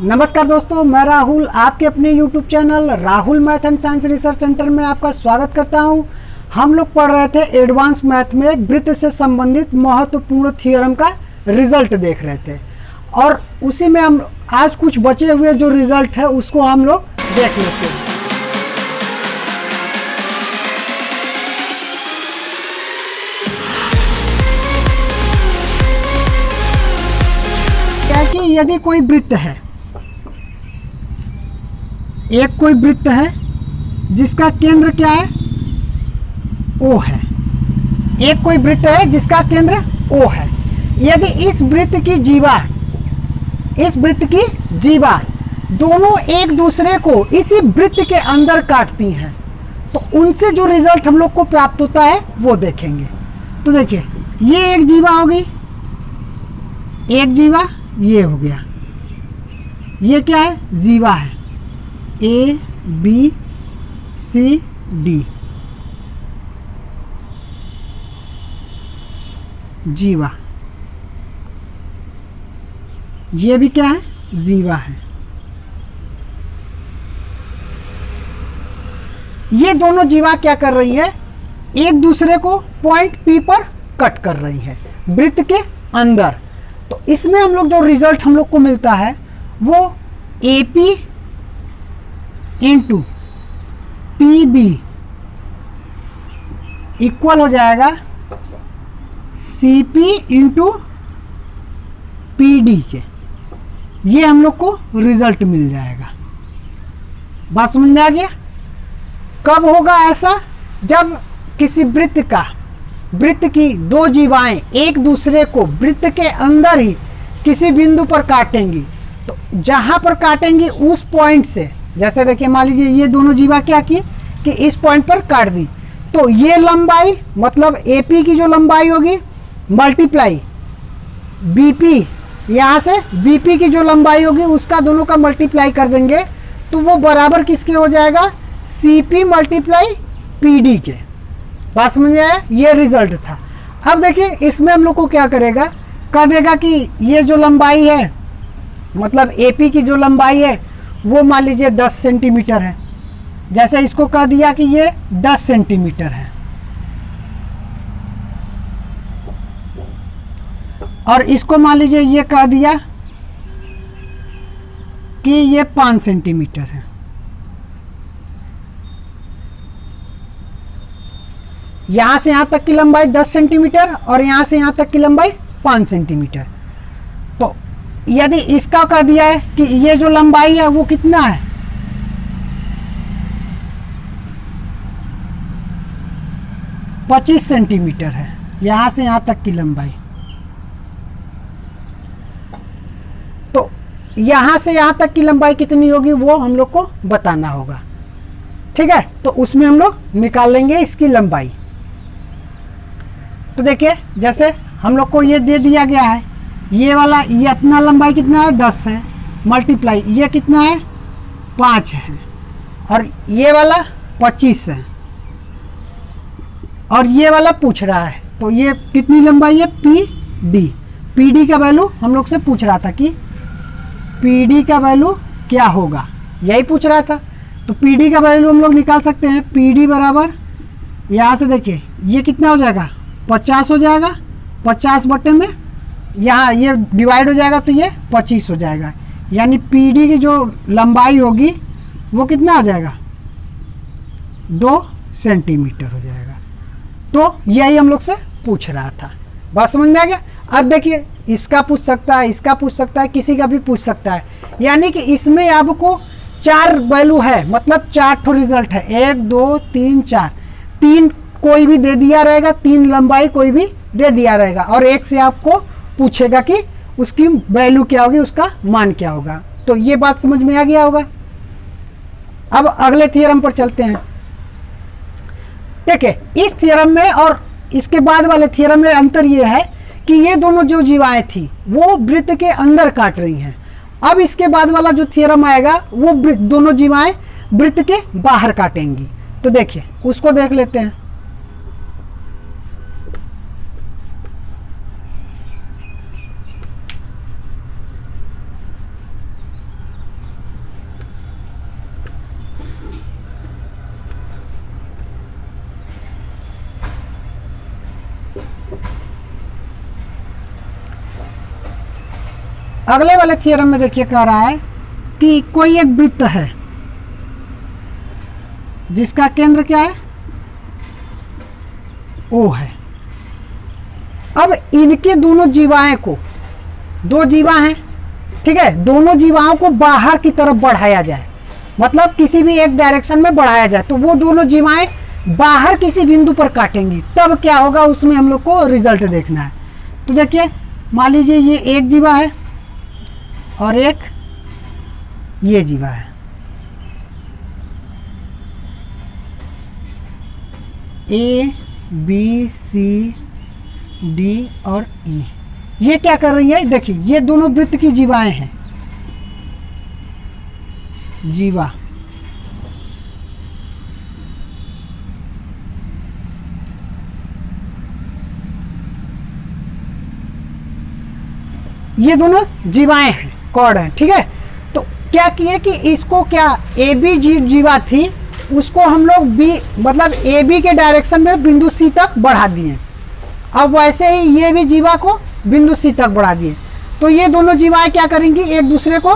नमस्कार दोस्तों, मैं राहुल आपके अपने YouTube channel Rahul math and science research centre में आपका स्वागत करता हूं। हम लोग पढ़ रहे थे एडवांस मैथ में वृत्त से संबंधित महत्वपूर्ण थ्योरम का रिजल्ट देख रहे थे और उसी में हम आज कुछ बचे हुए जो रिजल्ट है उसको हम लोग देख लेते हैं। क्या कि यदि कोई वृत्त है, एक कोई वृत्त है जिसका केंद्र क्या है, O है। एक कोई वृत्त है जिसका केंद्र O है। यदि इस वृत्त की जीवा दोनों एक दूसरे को इसी वृत्त के अंदर काटती हैं तो उनसे जो रिजल्ट हम लोग को प्राप्त होता है वो देखेंगे। तो देखिए, ये एक जीवा होगी, एक जीवा ये हो गया, ये क्या है, जीवा है A B C D, जीवा। ये भी क्या है, जीवा है। ये दोनों जीवा क्या कर रही है, एक दूसरे को पॉइंट P पर कट कर रही है वृत्त के अंदर। तो इसमें हम लोग जो रिजल्ट हम लोग को मिलता है वो AP इंटू PB इक्वल हो जाएगा CP इंटू PD के। ये हम लोग को रिजल्ट मिल जाएगा। बात समझ में आ गया? कब होगा ऐसा? जब किसी वृत्त की दो जीवाएं एक दूसरे को वृत्त के अंदर ही किसी बिंदु पर काटेंगी। तो जहां पर काटेंगी उस पॉइंट से, जैसे देखिए मान लीजिए ये दोनों जीवा क्या की कि इस पॉइंट पर काट दी, तो ये लंबाई मतलब AP की जो लंबाई होगी मल्टीप्लाई BP, यहाँ से BP की जो लंबाई होगी उसका दोनों का मल्टीप्लाई कर देंगे तो वो बराबर किसके हो जाएगा, CP मल्टीप्लाई PD के। बात समझ में आया? ये रिजल्ट था। अब देखिए इसमें हम लोग को क्या करेगा, कह देगा कि ये जो लंबाई है मतलब AP की जो लंबाई है वो मान लीजिए 10 सेंटीमीटर है। जैसे इसको कह दिया कि ये 10 सेंटीमीटर है और इसको मान लीजिए ये कह दिया कि ये 5 सेंटीमीटर है। यहां से यहां तक की लंबाई 10 सेंटीमीटर और यहां से यहां तक की लंबाई 5 सेंटीमीटर। तो यदि इसका कह दिया है कि ये जो लंबाई है वो कितना है, पच्चीस सेंटीमीटर है, यहां से यहां तक की लंबाई। तो यहां से यहां तक की लंबाई कितनी होगी वो हम लोग को बताना होगा। ठीक है, तो उसमें हम लोग निकाल लेंगे इसकी लंबाई। तो देखिए जैसे हम लोग को ये दे दिया गया है, ये वाला ये अपना लंबाई कितना है, 10 है, मल्टीप्लाई ये कितना है, 5 है, और ये वाला 25 है, और ये वाला पूछ रहा है तो ये कितनी लंबाई है, PD का वैल्यू हम लोग से पूछ रहा था कि PD का वैल्यू क्या होगा, यही पूछ रहा था। तो PD का वैल्यू हम लोग निकाल सकते हैं। PD बराबर यहाँ से देखिए ये कितना हो जाएगा, 50 हो जाएगा, 50 बटे में यहाँ ये डिवाइड हो जाएगा तो ये 25 हो जाएगा, यानी PD की जो लंबाई होगी वो कितना हो जाएगा, 2 सेंटीमीटर हो जाएगा। तो यही हम लोग से पूछ रहा था। बात समझ में आ गया? अब देखिए इसका पूछ सकता है, इसका पूछ सकता है, किसी का भी पूछ सकता है, यानी कि इसमें आपको 4 वैल्यू है, मतलब 4 ठो रिजल्ट है, 1 2 3 4, 3 कोई भी दे दिया रहेगा, 3 लंबाई कोई भी दे दिया रहेगा और एक से आपको पूछेगा कि उसकी वैल्यू क्या होगी, उसका मान क्या होगा। तो ये बात समझ में आ गया होगा। अब अगले थ्योरम पर चलते हैं। देखिए इस थ्योरम में और इसके बाद वाले थ्योरम में अंतर ये है कि ये दोनों जो जीवाएं थी वो वृत्त के अंदर काट रही हैं। अब इसके बाद वाला जो थ्योरम आएगा वो दोनों जीवाएं वृत्त के बाहर काटेंगी। तो देखिए उसको देख लेते हैं। अगले वाले थ्योरम में देखिए कह रहा है कि कोई एक वृत्त है जिसका केंद्र क्या है, ओ है। अब इनके दोनों जीवाएं को, दो जीवा हैं, ठीक है, दोनों जीवाओं को बाहर की तरफ बढ़ाया जाए, मतलब किसी भी एक डायरेक्शन में बढ़ाया जाए, तो वो दोनों जीवाएं बाहर किसी बिंदु पर काटेंगी, तब क्या होगा उसमें हम लोग को रिजल्ट देखना है। तो देखिए मान लीजिए ये एक जीवा है और एक ये जीवा है, ए बी सी डी और ई, ये क्या कर रही है, देखिए ये दोनों वृत्त की जीवाएं हैं, जीवा, ये दोनों जीवाएं हैं, कॉर्ड हैं, ठीक है। तो क्या किए कि इसको क्या ए बी जीवा थी, उसको हम लोग बी मतलब ए बी के डायरेक्शन में बिंदु सी तक बढ़ा दिए। अब वैसे ही ये भी जीवा को बिंदु सी तक बढ़ा दिए, तो ये दोनों जीवाएं क्या करेंगी, एक दूसरे को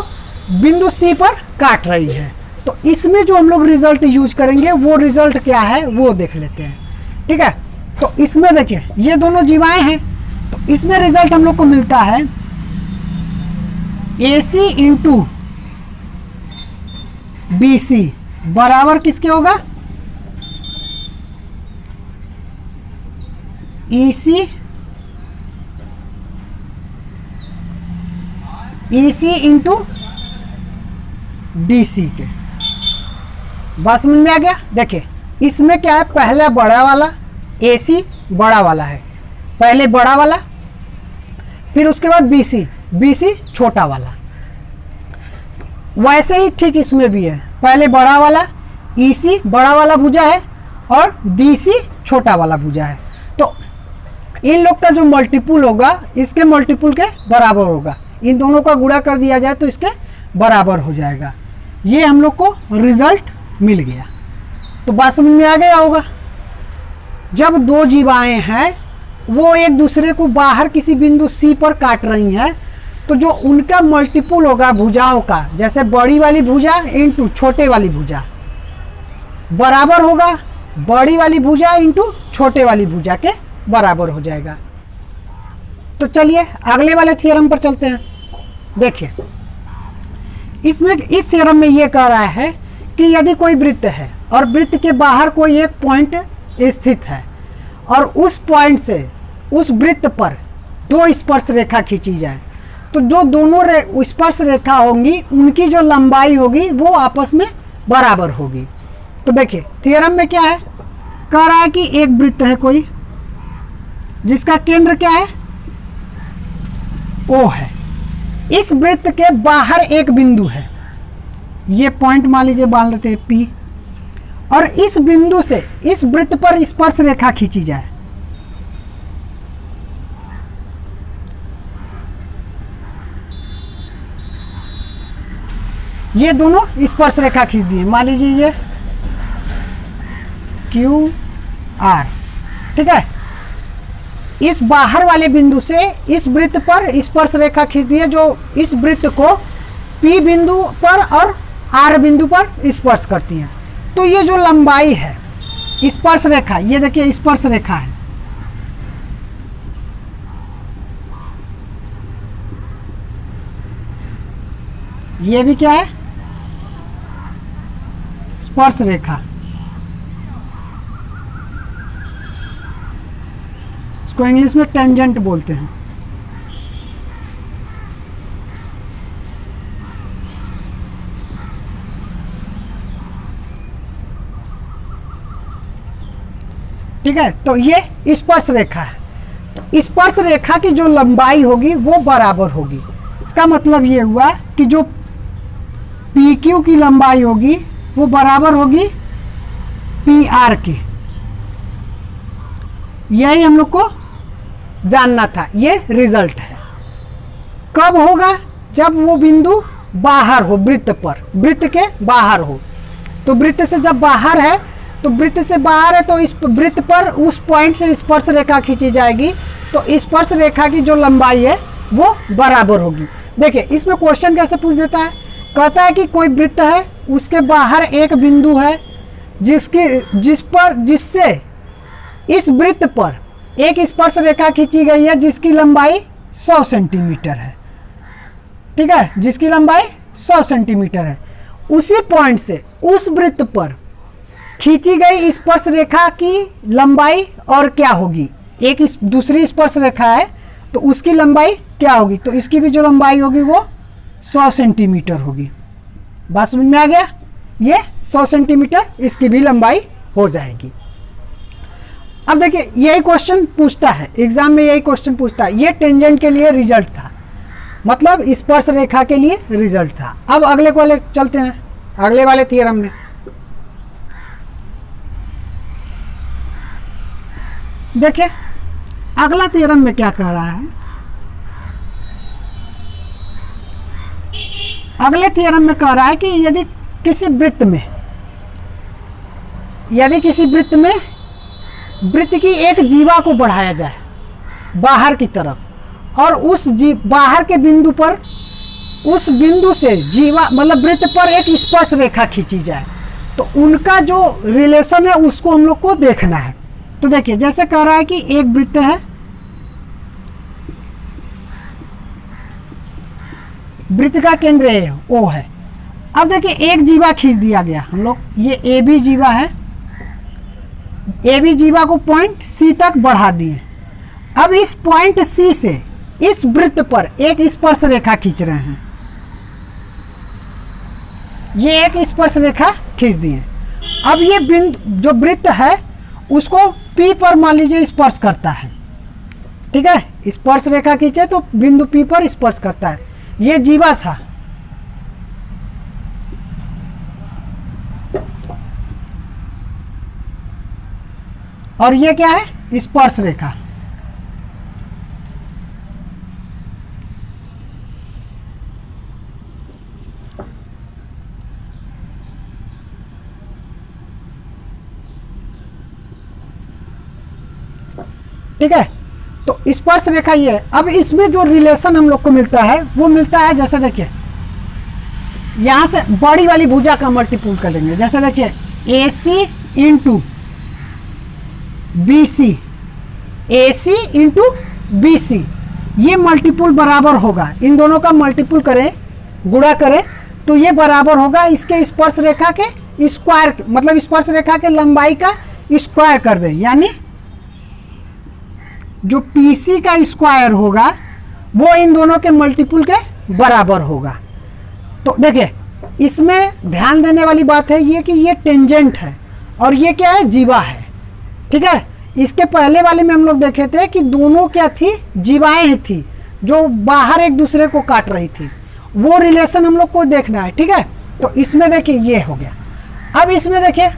बिंदु सी पर काट रही है। तो इसमें जो हम लोग रिजल्ट यूज करेंगे वो रिजल्ट क्या है वो देख लेते हैं, ठीक है। तो इसमें देखिए ये दोनों जीवाएं हैं, तो इसमें रिजल्ट हम लोग को मिलता है AC इंटू BC बराबर किसके होगा, EC इंटू DC के। बात समझ में आ गया। देखिए इसमें क्या है, पहला बड़ा वाला AC बड़ा वाला है, पहले बड़ा वाला, फिर उसके बाद BC छोटा वाला। वैसे ही ठीक इसमें भी है, पहले बड़ा वाला EC बड़ा वाला भुजा है और DC छोटा वाला भुजा है। तो इन लोग का जो मल्टीपुल होगा इसके मल्टीपुल के बराबर होगा, इन दोनों का गुणा कर दिया जाए तो इसके बराबर हो जाएगा। ये हम लोग को रिजल्ट मिल गया। तो बात समझ में आ गया होगा। जब दो जीवाएं हैं वो एक दूसरे को बाहर किसी बिंदु C पर काट रही हैं, तो जो उनका मल्टीपुल होगा भुजाओं का, जैसे बड़ी वाली भुजा इंटू छोटे वाली भुजा बराबर होगा बड़ी वाली भुजा इंटू छोटे वाली भुजा के बराबर हो जाएगा। तो चलिए अगले वाले थ्योरम पर चलते हैं। देखिए इसमें इस थ्योरम में ये कह रहा है कि यदि कोई वृत्त है और वृत्त के बाहर कोई एक पॉइंट स्थित है और उस पॉइंट से उस वृत्त पर दो स्पर्श रेखा खींची जाए, तो जो दोनों स्पर्श रेखा होंगी उनकी जो लंबाई होगी वो आपस में बराबर होगी। तो देखिए थ्योरम में क्या है, कह रहा है कि एक वृत्त है कोई जिसका केंद्र क्या है, O है। इस वृत्त के बाहर एक बिंदु है, ये पॉइंट मान लीजिए मान लेते हैं P, और इस बिंदु से इस वृत्त पर स्पर्श रेखा खींची जाए। ये दोनों स्पर्श रेखा खींच दिए, मान लीजिए ये QR, ठीक है। इस बाहर वाले बिंदु से इस वृत्त पर स्पर्श रेखा खींच दिए जो इस वृत्त को P बिंदु पर और R बिंदु पर स्पर्श करती है। तो ये जो लंबाई है स्पर्श रेखा, ये देखिए स्पर्श रेखा है, ये भी क्या है, स्पर्श रेखा। इसको इंग्लिश में टेंजेंट बोलते हैं। ठीक है, तो ये स्पर्श रेखा है। तो स्पर्श रेखा की जो लंबाई होगी वो बराबर होगी। इसका मतलब ये हुआ कि जो PQ की लंबाई होगी वो बराबर होगी PR की। यही हम लोग को जानना था, ये रिजल्ट है। कब होगा, जब वो बिंदु बाहर हो, वृत्त पर, वृत्त के बाहर हो। तो वृत्त से जब बाहर है, तो वृत्त से बाहर है तो इस वृत्त पर उस पॉइंट से स्पर्श रेखा खींची जाएगी, तो स्पर्श रेखा की जो लंबाई है वो बराबर होगी। देखिए इसमें क्वेश्चन कैसे पूछ देता है, कहता है कि कोई वृत्त है, उसके बाहर एक बिंदु है जिससे इस वृत्त पर एक स्पर्श रेखा खींची गई है जिसकी लंबाई 100 सेंटीमीटर है। ठीक है, जिसकी लंबाई 100 सेंटीमीटर है। उसी पॉइंट से उस वृत्त पर खींची गई स्पर्श रेखा की लंबाई और क्या होगी, एक दूसरी स्पर्श रेखा है तो उसकी लंबाई क्या होगी, तो इसकी भी जो लंबाई होगी वो 100 सेंटीमीटर होगी। बात समझ में आ गया, ये 100 सेंटीमीटर इसकी भी लंबाई हो जाएगी। अब देखिए यही क्वेश्चन पूछता है एग्जाम में, यही क्वेश्चन पूछता है। ये टेंजेंट के लिए रिजल्ट था, मतलब स्पर्श रेखा के लिए रिजल्ट था। अब अगले वाले चलते हैं, अगले वाले थ्योरम में। देखिए अगला थ्योरम में क्या कह रहा है, अगले थ्योरम में कह रहा है कि यदि किसी वृत्त में वृत्त की एक जीवा को बढ़ाया जाए बाहर की तरफ और उस बाहर के बिंदु पर, उस बिंदु से जीवा मतलब वृत्त पर एक स्पर्श रेखा खींची जाए, तो उनका जो रिलेशन है उसको हम लोग को देखना है। तो देखिए जैसे कह रहा है कि एक वृत्त है, वृत्त का केंद्र ओ है। अब देखिए एक जीवा खींच दिया गया हम लोग, ये ए बी जीवा है, ए बी जीवा को पॉइंट सी तक बढ़ा दिए। अब इस पॉइंट सी से इस वृत्त पर एक स्पर्श रेखा खींच रहे हैं, ये एक स्पर्श रेखा खींच दिए। अब ये बिंदु जो वृत्त है उसको पी पर मान लीजिए स्पर्श करता है। ठीक है, स्पर्श रेखा खींचे तो बिंदु पी पर स्पर्श करता है। ये जीवा था, और ये क्या है, स्पर्श रेखा। ठीक है, तो स्पर्श रेखा ये है। अब इसमें जो रिलेशन हम लोग को मिलता है वो मिलता है, जैसे देखिए यहां से बड़ी वाली भुजा का मल्टीपुल कर लेंगे। जैसे देखिए ए सी इंटू बी सी, ए सी इंटू बी सी, ये मल्टीपुल बराबर होगा, इन दोनों का मल्टीपुल करें, गुणा करें तो ये बराबर होगा इसके स्पर्श रेखा के स्क्वायर, मतलब स्पर्श रेखा के लंबाई का स्क्वायर कर दें, यानी जो PC का स्क्वायर होगा वो इन दोनों के मल्टीपुल के बराबर होगा। तो देखिए इसमें ध्यान देने वाली बात है ये कि ये टेंजेंट है और ये क्या है, जीवा है। ठीक है, इसके पहले वाले में हम लोग देखे थे कि दोनों क्या थी, जीवाएं थी जो बाहर एक दूसरे को काट रही थी, वो रिलेशन हम लोग को देखना है। ठीक है, तो इसमें देखिए ये हो गया। अब इसमें देखिए,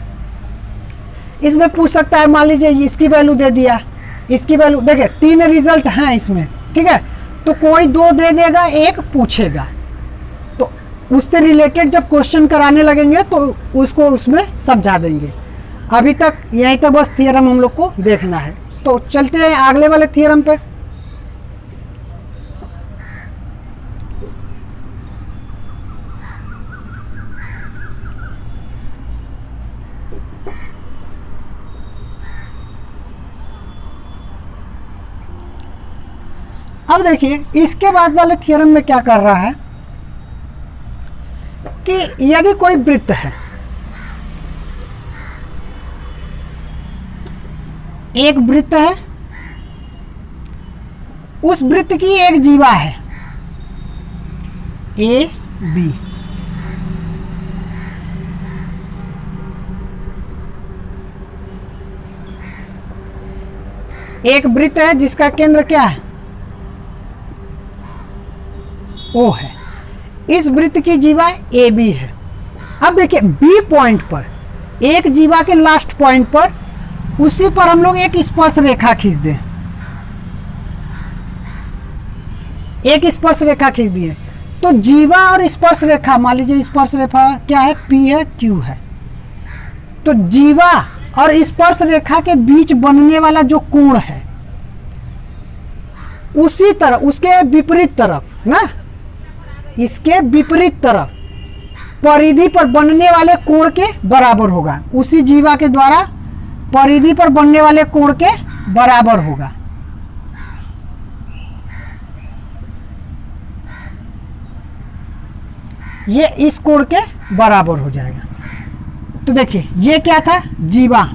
इसमें पूछ सकता है, मान लीजिए इसकी वैल्यू दे दिया, इसकी वैल्यू देखिए, 3 रिजल्ट हैं इसमें। ठीक है, तो कोई 2 दे देगा, एक पूछेगा, तो उससे रिलेटेड जब क्वेश्चन कराने लगेंगे तो उसको उसमें समझा देंगे। अभी तक यहीं तक बस थ्योरम हम लोग को देखना है। तो चलते हैं अगले वाले थ्योरम पे। अब देखिए इसके बाद वाले थ्योरम में क्या कर रहा है कि यदि कोई वृत्त है, एक वृत्त है, उस वृत्त की एक जीवा है ए बी, एक वृत्त है जिसका केंद्र क्या है, ओ है, इस वृत्त की जीवा ए बी है। अब देखिए बी पॉइंट पर एक जीवा के लास्ट पॉइंट पर, उसी पर हम लोग एक स्पर्श रेखा खींच दें, एक स्पर्श रेखा खींच दिए, तो जीवा और स्पर्श रेखा, मान लीजिए स्पर्श रेखा क्या है, पी है, क्यू है, तो जीवा और स्पर्श रेखा के बीच बनने वाला जो कोण है उसी तरफ, उसके विपरीत तरफ ना, इसके विपरीत तरफ परिधि पर बनने वाले कोण के बराबर होगा। उसी जीवा के द्वारा परिधि पर बनने वाले कोण के बराबर होगा। ये इस कोण के बराबर हो जाएगा। तो देखिए ये क्या था, जीवा,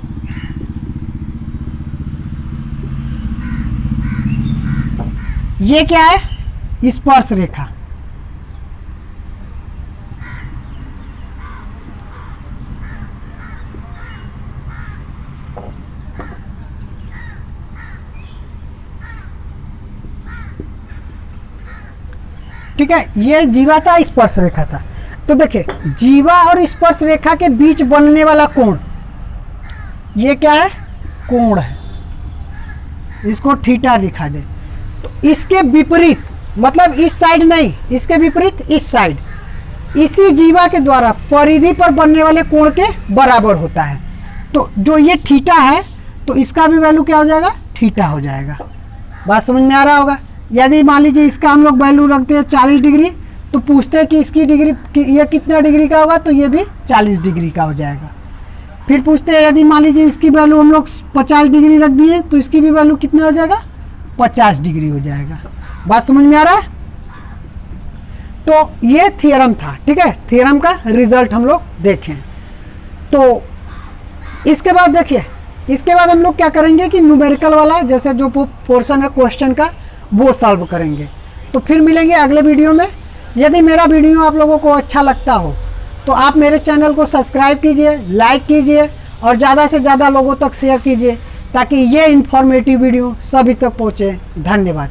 ये क्या है, स्पर्श रेखा। ठीक है, ये जीवा था, स्पर्श रेखा था। तो देखिए जीवा और स्पर्श रेखा के बीच बनने वाला कोण, ये क्या है, कोण है, इसको थीटा दिखा दे। तो इसके विपरीत, मतलब इस साइड नहीं, इसके विपरीत इस साइड, इसी जीवा के द्वारा परिधि पर बनने वाले कोण के बराबर होता है। तो जो ये थीटा है, तो इसका भी वैल्यू क्या हो जाएगा, थीटा हो जाएगा। बात समझ में आ रहा होगा। यदि मान लीजिए इसका हम लोग वैल्यू रखते हैं 40 डिग्री, तो पूछते हैं कि इसकी डिग्री ये कितना डिग्री का होगा, तो ये भी 40 डिग्री का हो जाएगा। फिर पूछते हैं यदि मान लीजिए इसकी वैल्यू हम लोग 50 डिग्री रख दिए, तो इसकी भी वैल्यू कितना हो जाएगा, 50 डिग्री हो जाएगा। बात समझ में आ रहा है। तो ये थ्योरम था। ठीक है, थ्योरम का रिजल्ट हम लोग देखें। तो इसके बाद देखिए, इसके बाद हम लोग क्या करेंगे कि न्यूमेरिकल वाला जैसे जो पोर्शन है क्वेश्चन का, वो सॉल्व करेंगे। तो फिर मिलेंगे अगले वीडियो में। यदि मेरा वीडियो आप लोगों को अच्छा लगता हो तो आप मेरे चैनल को सब्सक्राइब कीजिए, लाइक कीजिए और ज़्यादा से ज़्यादा लोगों तक शेयर कीजिए, ताकि ये इन्फॉर्मेटिव वीडियो सभी तक पहुँचे। धन्यवाद।